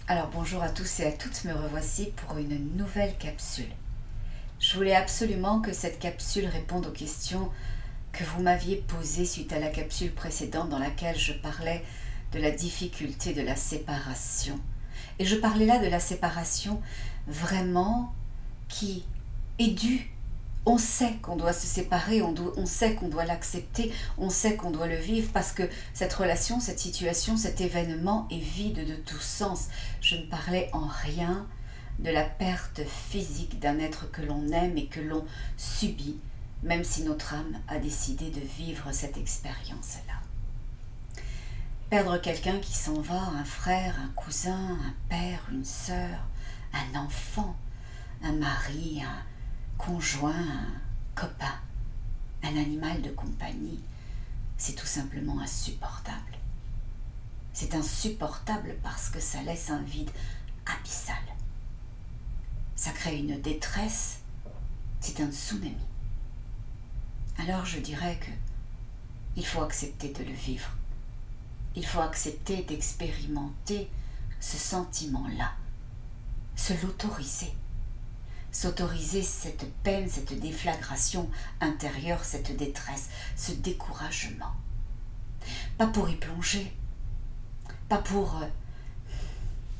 Alors bonjour à tous et à toutes, me revoici pour une nouvelle capsule. Je voulais absolument que cette capsule réponde aux questions que vous m'aviez posées suite à la capsule précédente dans laquelle je parlais de la difficulté de la séparation. Et je parlais là de la séparation vraiment qui est due. On sait qu'on doit se séparer, on sait qu'on doit l'accepter, on sait qu'on doit le vivre parce que cette relation, cette situation, cet événement est vide de tout sens. Je ne parlais en rien de la perte physique d'un être que l'on aime et que l'on subit, même si notre âme a décidé de vivre cette expérience-là. Perdre quelqu'un qui s'en va, un frère, un cousin, un père, une sœur, un enfant, un mari, un conjoint, un copain, un animal de compagnie, c'est tout simplement insupportable. C'est insupportable parce que ça laisse un vide abyssal. Ça crée une détresse, c'est un tsunami. Alors je dirais que il faut accepter de le vivre. Il faut accepter d'expérimenter ce sentiment-là, se l'autoriser. S'autoriser cette peine, cette déflagration intérieure, cette détresse, ce découragement. Pas pour y plonger, pas pour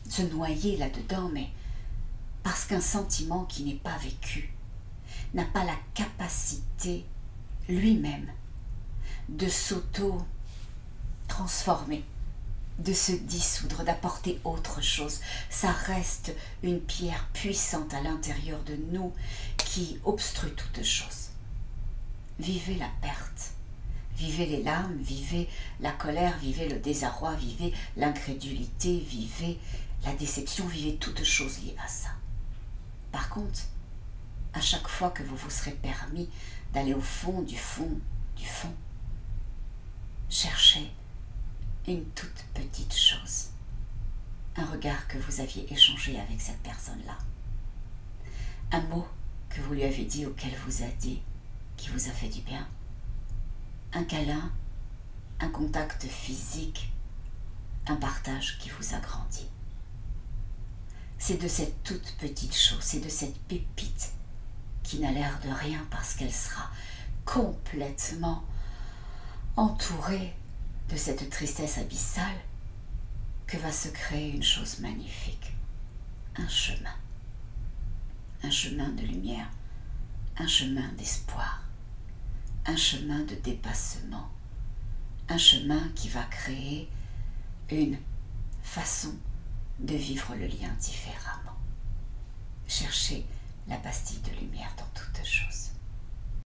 se noyer là-dedans, mais parce qu'un sentiment qui n'est pas vécu n'a pas la capacité lui-même de s'auto-transformer, de se dissoudre, d'apporter autre chose. Ça reste une pierre puissante à l'intérieur de nous qui obstrue toute chose. Vivez la perte, vivez les larmes, vivez la colère, vivez le désarroi, vivez l'incrédulité, vivez la déception, vivez toute chose liée à ça. Par contre, à chaque fois que vous vous serez permis d'aller au fond du fond du fond, cherchez une toute petite chose, un regard que vous aviez échangé avec cette personne-là, un mot que vous lui avez dit ou qu'elle vous a dit, qui vous a fait du bien, un câlin, un contact physique, un partage qui vous a grandi. C'est de cette toute petite chose, c'est de cette pépite qui n'a l'air de rien parce qu'elle sera complètement entourée de cette tristesse abyssale que va se créer une chose magnifique, un chemin de lumière, un chemin d'espoir, un chemin de dépassement, un chemin qui va créer une façon de vivre le lien différemment. Cherchez la pastille de lumière dans